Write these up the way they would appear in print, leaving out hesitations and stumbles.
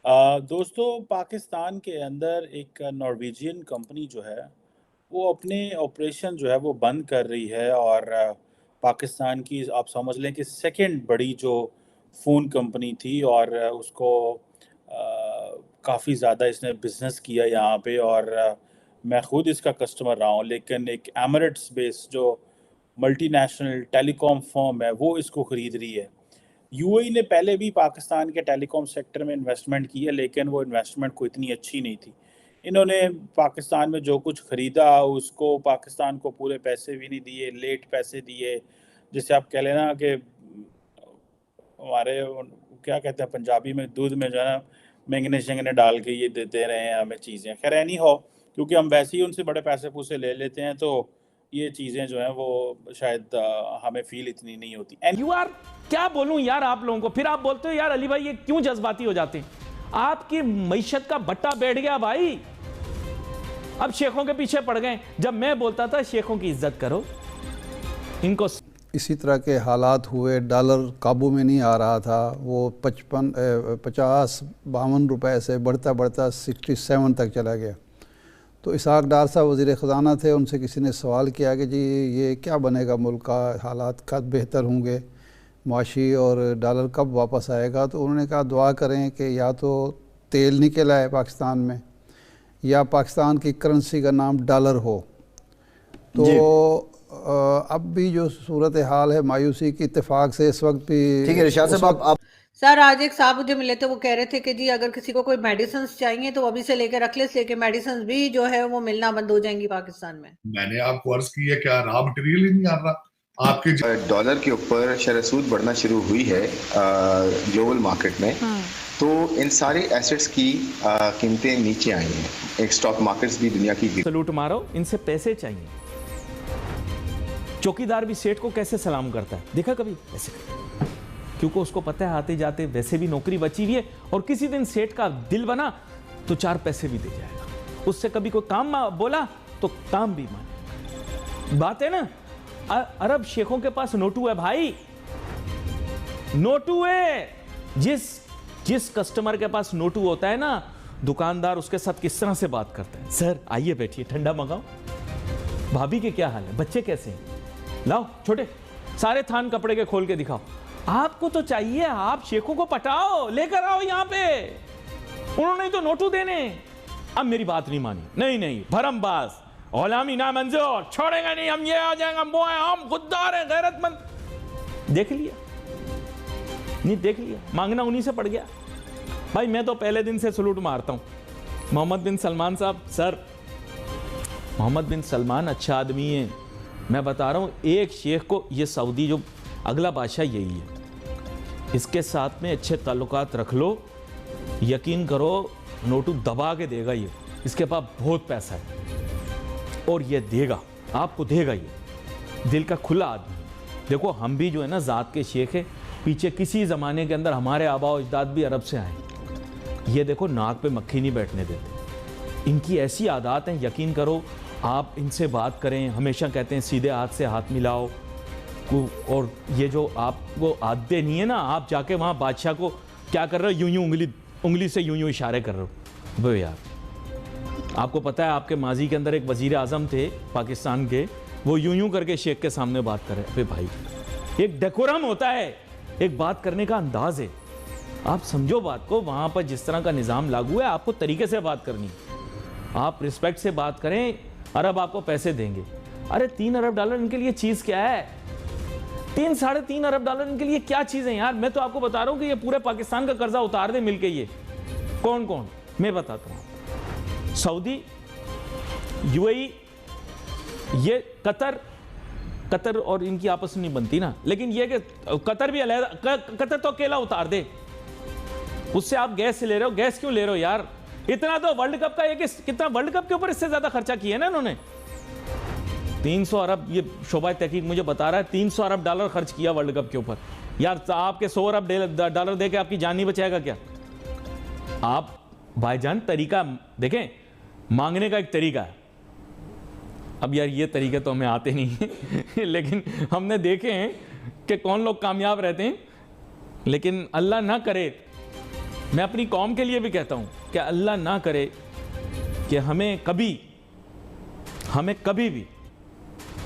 दोस्तों, पाकिस्तान के अंदर एक नॉर्वेजियन कंपनी जो है, वो अपने ऑपरेशन जो है वो बंद कर रही है और पाकिस्तान की आप समझ लें कि सेकंड बड़ी जो फ़ोन कंपनी थी और उसको काफ़ी ज़्यादा इसने बिज़नेस किया यहाँ पे और मैं खुद इसका कस्टमर रहा हूँ। लेकिन एक एमिरेट्स बेस्ड जो मल्टीनेशनल टेलीकॉम फर्म है, वो इसको खरीद रही है। यूएई ने पहले भी पाकिस्तान के टेलीकॉम सेक्टर में इन्वेस्टमेंट की है, लेकिन वो इन्वेस्टमेंट कोई इतनी अच्छी नहीं थी। इन्होंने पाकिस्तान में जो कुछ खरीदा, उसको पाकिस्तान को पूरे पैसे भी नहीं दिए, लेट पैसे दिए। जैसे आप कह लेना कि हमारे क्या कहते हैं पंजाबी में, दूध में जो है ना मेंगने-शेंगने डाल के ये दे रहे हैं हमें चीज़ें। खैर एनी हाउ, क्योंकि हम वैसे ही उनसे बड़े पैसे-पूसे ले लेते हैं, तो ये चीज़ें जो हैं वो शायद हमें फ़ील इतनी नहीं होती। यू आर, क्या बोलूं यार आप लोगों को। फिर आप बोलते हो यार अली भाई ये क्यों जज्बाती हो जाते हैं। आपकी मईशत का बट्टा बैठ गया भाई, अब शेखों के पीछे पड़ गए। जब मैं बोलता था शेखों की इज्जत करो, इनको इसी तरह के हालात हुए, डॉलर काबू में नहीं आ रहा था, वो 50-52 रुपए से बढ़ता बढ़ता 67 तक चला गया। तो इसहाक डार साहब वज़ीर ख़जाना थे, उनसे किसी ने सवाल किया कि जी ये क्या बनेगा, मुल्क का हालात कब बेहतर होंगे माशी और डॉलर कब वापस आएगा। तो उन्होंने कहा दुआ करें कि या तो तेल निकल आए पाकिस्तान में या पाकिस्तान की करेंसी का नाम डॉलर हो। तो अब भी जो सूरत हाल है मायूसी की, इत्तेफाक से इस वक्त भी ठीक है रिशाद साहब आप सर आज एक साहब मुझे मिले थे, वो कह रहे थे कि जी अगर किसी को कोई मेडिसिन चाहिए तो अभी से लेकर रख ले, लेके मेडिसिन भी जो है वो मिलना बंद हो जाएंगी पाकिस्तान में। मैंने आपको अर्ज की है क्या रॉ मटेरियल ही नहीं आ रहा आपके डॉलर के ऊपर शरह सूद बढ़ना शुरू हुई है ग्लोबल मार्केट में। तो इन सारे एसेट्स की कीमतें नीचे आई हैं। एक स्टॉक मार्केट्स भी दुनिया की सलूट मारो, इनसे पैसे चाहिए। चौकीदार भी सेठ को कैसे सलाम करता है, देखा कभी? ऐसे क्योंकि उसको पता है आते जाते वैसे भी नौकरी बची हुई है और किसी दिन सेठ का दिल बना तो 4 पैसे भी दे जाएगा। उससे कभी कोई काम बोला तो काम भी माने। बात है ना, अरब शेखों के पास नोटू है भाई, नोटू है। जिस कस्टमर के पास नोटू होता है ना, दुकानदार उसके साथ किस तरह से बात करता है, सर आइए बैठिए, ठंडा मंगाओ, भाभी के क्या हाल है, बच्चे कैसे हैं, लाओ छोटे सारे थान कपड़े के खोल के दिखाओ। आपको तो चाहिए, आप शेखों को पटाओ, लेकर आओ यहां पे। उन्होंने तो नोटू देने। अब मेरी बात नहीं मानी, नहीं भरमबाज औलामी ना मंजूर, छोड़ेगा नहीं हम, ये आ जाएगा, वो है, हम खुददार हैं, गैरतमंद। देख लिया नहीं, देख लिया, मांगना उन्हीं से पड़ गया। भाई मैं तो पहले दिन से सलूट मारता हूं मोहम्मद बिन सलमान साहब। सर मोहम्मद बिन सलमान अच्छा आदमी है, मैं बता रहा हूं। एक शेख को, ये सऊदी जो अगला बादशाह यही है, इसके साथ में अच्छे ताल्लुकात रख लो, यकीन करो नोटू दबा के देगा। ये इसके पास बहुत पैसा है और ये देगा, आपको देगा। ये दिल का खुला आदमी। देखो हम भी जो है ना ज़ात के शेख है, पीछे किसी ज़माने के अंदर हमारे आबा और अजदाद भी अरब से आए। ये देखो नाक पे मक्खी नहीं बैठने देते, इनकी ऐसी आदत हैं, यकीन करो। आप इनसे बात करें, हमेशा कहते हैं सीधे हाथ से हाथ मिलाओ। और ये जो आपको आदतें नहीं है ना, आप जाके वहाँ बादशाह को क्या कर रहे हो, यूं उंगली से यूं इशारे कर रहे हो। वो यार आपको पता है आपके माजी के अंदर एक वजीर आज़म थे पाकिस्तान के, वो यूं करके शेख के सामने बात कर रहे हैं। अबे भाई एक डेकोरम होता है, एक बात करने का अंदाज है, आप समझो बात को। वहाँ पर जिस तरह का निज़ाम लागू है, आपको तरीके से बात करनी है, आप रिस्पेक्ट से बात करें। अरब आपको पैसे देंगे, अरे 3 अरब डॉलर इनके लिए चीज़ क्या है? 3-3.5 अरब डॉलर इनके लिए क्या चीज़ है यार? मैं तो आपको बता रहा हूँ कि ये पूरे पाकिस्तान का कर्जा उतार दे मिलके। ये कौन कौन, मैं बताता हूँ। सऊदी, यूएई, ये कतर और इनकी आपस में नहीं बनती ना, लेकिन ये कि कतर भी अलग, कतर तो अकेला उतार दे, उससे आप गैस ले रहे हो। गैस क्यों ले रहे हो यार? इतना तो वर्ल्ड कप का, ये कितना वर्ल्ड कप के ऊपर इससे ज्यादा खर्चा किया ना इन्होंने। 300 अरब, ये शोबा तहकीक मुझे बता रहा है, 300 अरब डॉलर खर्च किया वर्ल्ड कप के ऊपर। यार आपके 100 अरब डॉलर देके आपकी जान नहीं बचाएगा क्या? आप भाईजान तरीका देखें, मांगने का एक तरीका है। अब यार ये तरीके तो हमें आते नहीं हैं लेकिन हमने देखे हैं कि कौन लोग कामयाब रहते हैं। लेकिन अल्लाह ना करे मैं अपनी कौम के लिए भी कहता हूं कि अल्लाह ना करे कि हमें कभी भी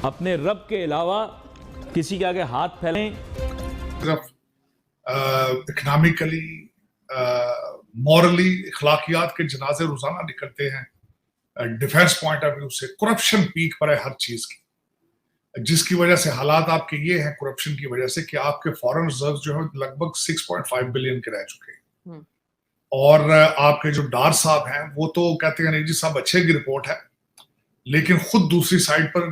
अपने रब के अलावा किसी के आगे हाथ फैलें। सिर्फ इकोनॉमिकली, मॉरली, अखलाकियात के जनाजे रोजाना निकलते हैं। डिफेंस पॉइंट ऑफ व्यू से करप्शन पीक पर है हर चीज की, जिसकी वजह से हालात आपके ये हैं करप्शन की वजह से कि आपके फॉरेन रिजर्व जो है लगभग 6.5 बिलियन के रह चुके हैं। और आपके जो डार साहब हैं वो तो कहते हैं नहीं जी साहब अच्छे की रिपोर्ट है, लेकिन खुद दूसरी साइड पर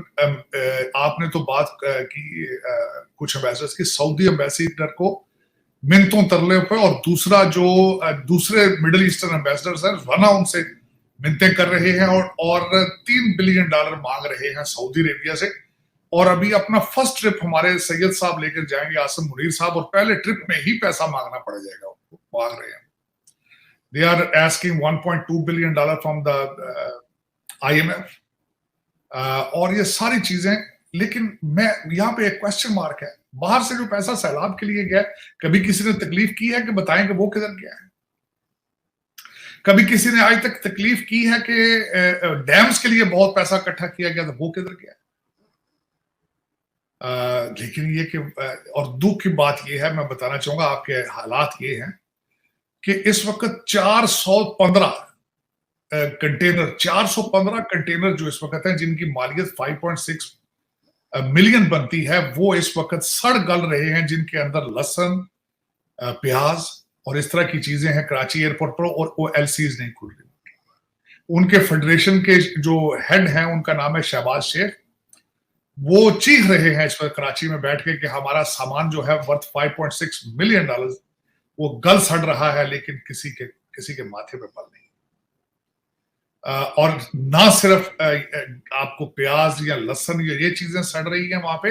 आपने तो बात की कुछ एम्बेसडर्स की, सऊदी एम्बेसडर को मिन्नतों तरले पे, और दूसरा जो दूसरे मिडिल ईस्टर्न एम्बेसडर्स हैं वरना उनसे मिन्नतें कर रहे हैं और $3 बिलियन मांग रहे हैं सऊदी अरेबिया से। और अभी अपना फर्स्ट ट्रिप हमारे सैयद साहब लेकर जाएंगे, आसिम मुनीर साहब, और पहले ट्रिप में ही पैसा मांगना पड़ जाएगा उनको, मांग रहे हैं। They are asking $1.2 billion from the IMF और ये सारी चीजें। लेकिन मैं यहाँ पे एक क्वेश्चन मार्क है, बाहर से जो पैसा सैलाब के लिए गया, कभी किसी ने तकलीफ की है कि बताएं कि वो किधर गया है? कभी किसी ने आज तक तकलीफ की है कि डैम्स के लिए बहुत पैसा इकट्ठा किया गया था, वो किधर गया? लेकिन ये कि और दुख की बात ये है, मैं बताना चाहूंगा आपके हालात ये हैं कि इस वक्त 415 कंटेनर जो इस वक्त हैं जिनकी मालियत 5.6 मिलियन बनती है, वो इस वक्त सड़ गल रहे हैं, जिनके अंदर लहसुन, प्याज और इस तरह की चीजें हैं कराची एयरपोर्ट पर, और वो एलसीज नहीं खुल रही। उनके फेडरेशन के जो हेड हैं उनका नाम है शहबाज शेख, वो चीख रहे हैं इस वक्त कराची में बैठ के कि हमारा सामान जो है वर्थ $5.6 मिलियन वो गल सड़ रहा है, लेकिन किसी के माथे पे पल नहीं। और ना सिर्फ आपको प्याज या लहसुन या ये चीजें सड़ रही हैं, वहां पे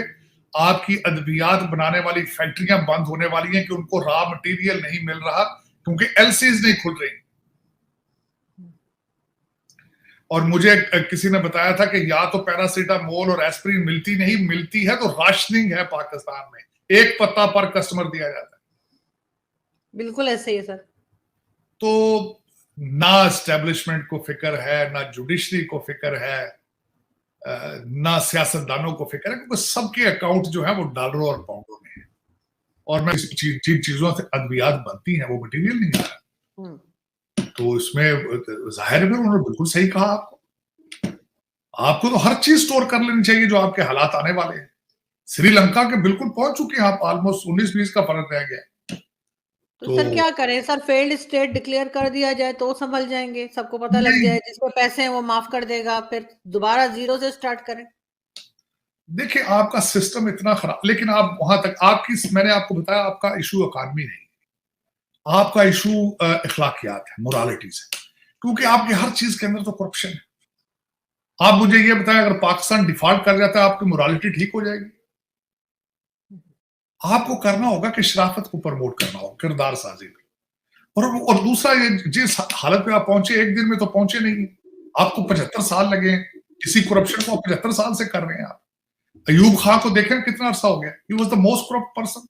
आपकी अद्वियात बनाने वाली फैक्ट्रियां बंद होने वाली हैं कि उनको रॉ मटेरियल नहीं मिल रहा क्योंकि एलसीज नहीं खुल रही। और मुझे किसी ने बताया था कि या तो पैरासीटामोल और एस्प्रिन मिलती नहीं, मिलती है तो राशनिंग है पाकिस्तान में, एक पत्ता पर कस्टमर दिया जाता है। बिल्कुल ऐसे ही है सर। तो ना एस्टेब्लिशमेंट को फिक्र है, ना जुडिशरी को फिक्र है, ना सियासतदानों को फिक्र है, क्योंकि सबके अकाउंट जो है वो डॉलरों और पाउंडों में है। और मैं जिन चीजों से अद्वियात बनती हैं वो मटेरियल नहीं आ रहा, तो इसमें जाहिर है उन्होंने बिल्कुल सही कहा। आपको तो हर चीज स्टोर कर लेनी चाहिए जो आपके हालात आने वाले हैं। श्रीलंका के बिल्कुल पहुंच चुके हैं आप, ऑलमोस्ट 19-20 का फर्क रह गया। तो सर क्या करें सर, फेल्ड स्टेट डिक्लेयर कर दिया जाए तो संभल जाएंगे, सबको पता लग जाए, जिसको पैसे हैं वो माफ कर देगा, फिर दोबारा जीरो से स्टार्ट करें। देखिए आपका सिस्टम इतना खराब, लेकिन आप वहां तक मैंने आपको बताया आपका इशू इकॉनमी नहीं, आपका इशू अखलाकियात है, मोरालिटीज है, क्योंकि आपके हर चीज के अंदर तो करप्शन है। आप मुझे ये बताएं, अगर पाकिस्तान डिफॉल्ट कर जाता है आपकी मोरालिटी ठीक हो जाएगी? आपको करना होगा कि शराफत को प्रमोट करना होगा, किरदार साजी पे। और दूसरा ये जिस हालत पे आप पहुंचे, एक दिन में तो पहुंचे नहीं, आपको 75 साल लगे। किसी करप्शन को 75 साल से कर रहे हैं आप। अयूब खां को देखें कितना अरसा हो गया, he was the most corrupt person.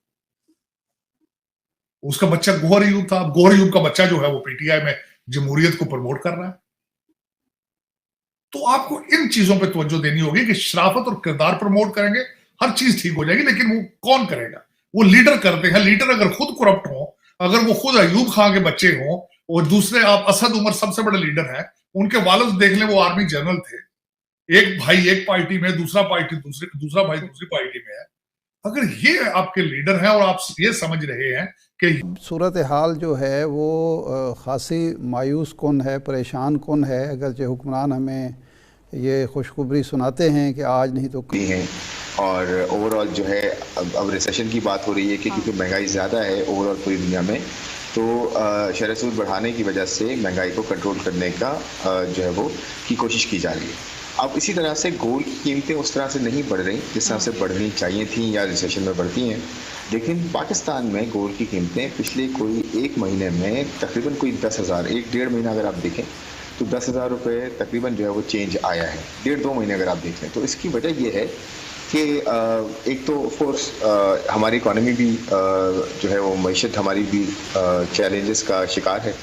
उसका बच्चा गौहर अयूब था, गौहर अयूब का बच्चा जो है वो पीटीआई में जमहूरियत को प्रमोट कर रहा है। तो आपको इन चीजों पे तवज्जो देनी होगी कि शराफत और किरदार प्रमोट करेंगे, हर चीज ठीक हो जाएगी। लेकिन वो कौन करेगा? वो लीडर करते हैं। लीडर अगर खुद करप्ट हो, अगर वो खुद अयूब खां के बच्चे हों, और दूसरे आप असद उमर सबसे बड़े लीडर हैं, उनके वालिद देख लें वो आर्मी जनरल थे, एक भाई एक पार्टी में, दूसरा भाई दूसरी पार्टी में है। अगर ये आपके लीडर हैं और आप ये समझ रहे हैं कि सूरत हाल जो है वो खासी मायूस कौन है, परेशान कौन है, अगर जो हुक्मरान हमें ये खुशखबरी सुनाते हैं कि आज नहीं तो हैं, और ओवरऑल जो है अब रिसेशन की बात हो रही है कि क्योंकि महंगाई ज़्यादा है ओवरऑल पूरी दुनिया में, तो शरह सूद बढ़ाने की वजह से महंगाई को कंट्रोल करने का जो है वो की कोशिश की जा रही है। अब इसी तरह से गोल्ड की कीमतें उस तरह से नहीं बढ़ रही जिस तरह से बढ़नी चाहिए थी या रिसेशन में बढ़ती हैं, लेकिन पाकिस्तान में गोल्ड की कीमतें पिछले कोई एक महीने में तकरीबन कोई 10,000, 1-1.5 महीना अगर आप देखें तो 10,000 रुपये तकरीबन जो है वो चेंज आया है, 1.5-2 महीने अगर आप देख लें। तो इसकी वजह यह है कि एक तो ऑफ कोर्स हमारी इकोनॉमी भी जो है वो मईशत हमारी भी चैलेंजेस का शिकार है।